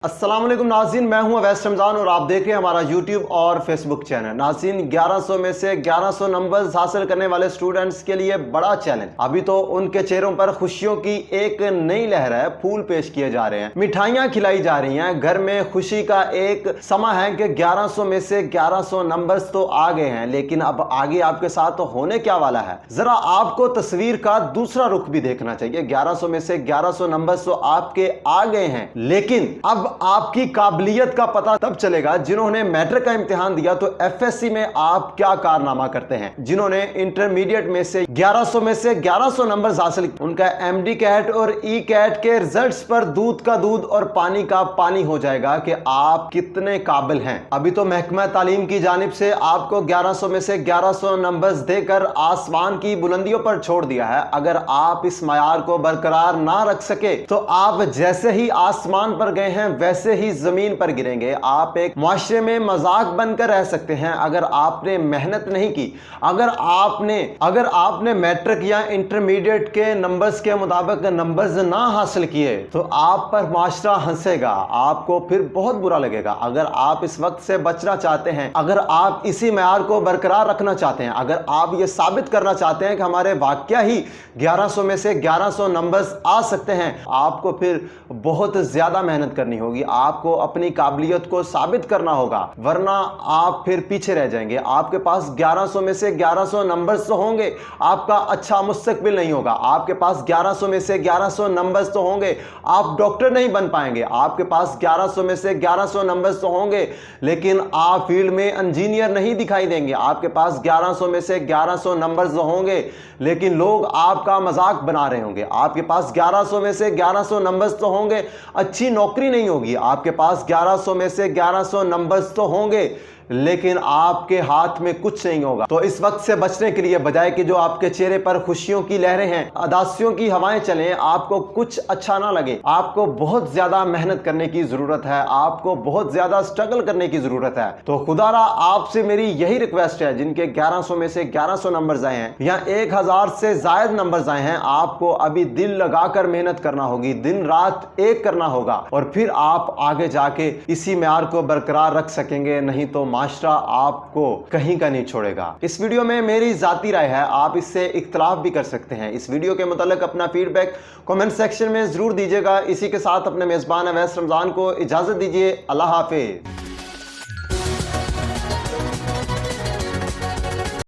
अस्सलाम वालेकुम नाज़रीन, मैं हूं अवैस रमज़ान और आप देख रहे हैं हमारा यूट्यूब और फेसबुक चैनल। नाज़रीन, 1100 में से 1100 नंबर्स हासिल करने वाले स्टूडेंट्स के लिए बड़ा चैलेंज। अभी तो उनके चेहरों पर खुशियों की एक नई लहर है, फूल पेश किए जा रहे हैं, मिठाइयां खिलाई जा रही हैं, घर में खुशी का एक समा है कि 1100 में से 1100 नंबर्स तो आ गए हैं, लेकिन अब आगे आपके साथ तो होने क्या वाला है, जरा आपको तस्वीर का दूसरा रुख भी देखना चाहिए। 1100 में से 1100 नंबर्स तो आपके आ गए हैं, लेकिन अब आपकी काबिलियत का पता तब चलेगा जिन्होंने मैट्रिक का इम्तिहान दिया तो एफएससी में आप क्या कारनामा करते हैं। जिन्होंने इंटरमीडिएट में से 1100 में से 1100 नंबर्स हासिल किए, उनका एमडी कैट और ई कैट के रिजल्ट्स पर दूध का दूध और पानी का पानी हो जाएगा कि आप कितने काबिल हैं। अभी तो महकमा तालीम की जानिब से आपको 1100 में से 1100 नंबर्स देकर आसमान की बुलंदियों पर छोड़ दिया है। अगर आप इस मयार को बरकरार ना रख सके तो आप जैसे ही आसमान पर गए हैं वैसे ही जमीन पर गिरेंगे। आप एक मुआशरे में मजाक बनकर रह सकते हैं अगर आपने मेहनत नहीं की। अगर आपने मैट्रिक या इंटरमीडिएट के नंबर्स के मुताबिक नंबर्स ना हासिल किए तो आप पर मुआशरा हंसेगा, आपको फिर बहुत बुरा लगेगा। अगर आप इस वक्त से बचना चाहते हैं, अगर आप इसी मयार को बरकरार रखना चाहते हैं, अगर आप ये साबित करना चाहते हैं कि हमारे वाकया ही 1100 में से 1100 नंबर्स आ सकते हैं, आपको फिर बहुत ज्यादा मेहनत करनी होगी। आपको अपनी काबिलियत को साबित करना होगा, वरना आप फिर पीछे रह जाएंगे। आपके पास 1100 में से 1100 नंबर्स तो होंगे, आपका अच्छा मुस्तकबिल नहीं होगा। आपके पास 1100 में से 1100 नंबर्स तो होंगे, आप डॉक्टर नहीं बन पाएंगे। आपके पास 1100 में से 1100 नंबर्स तो होंगे, लेकिन आप फील्ड में इंजीनियर नहीं दिखाई देंगे। आपके पास 1100 में से 1100 नंबर्स तो होंगे, लेकिन लोग आपका मजाक बना रहे होंगे। आपके पास 1100 में से 1100 नंबर्स तो होंगे, अच्छी नौकरी नहीं होगी। आपके पास 1100 में से 1100 नंबर्स तो होंगे, लेकिन आपके हाथ में कुछ नहीं होगा। तो इस वक्त से बचने के लिए, बजाय कि जो आपके चेहरे पर खुशियों की लहरें हैं, उदासियों की हवाएं चलें, आपको कुछ अच्छा ना लगे, आपको बहुत ज्यादा मेहनत करने की जरूरत है, आपको बहुत ज्यादा स्ट्रगल करने की जरूरत है। तो खुदारा आपसे मेरी यही रिक्वेस्ट है, जिनके 1100 में से 1100 नंबर्स आए हैं या 1000 से ज्यादा नंबर्स आए हैं, आपको अभी दिल लगाकर मेहनत करना होगी, दिन रात एक करना होगा, और फिर आप आगे जाके इसी म्यार को बरकरार रख सकेंगे। नहीं तो माशरा आपको कहीं का नहीं छोड़ेगा। इस वीडियो में मेरी जाती राय है, आप इससे इख्तलाफ भी कर सकते हैं। इस वीडियो के मुतालिक अपना फीडबैक कमेंट सेक्शन में जरूर दीजिएगा। इसी के साथ अपने मेजबान अवैस रमजान को इजाजत दीजिए। अल्लाह हाफिज।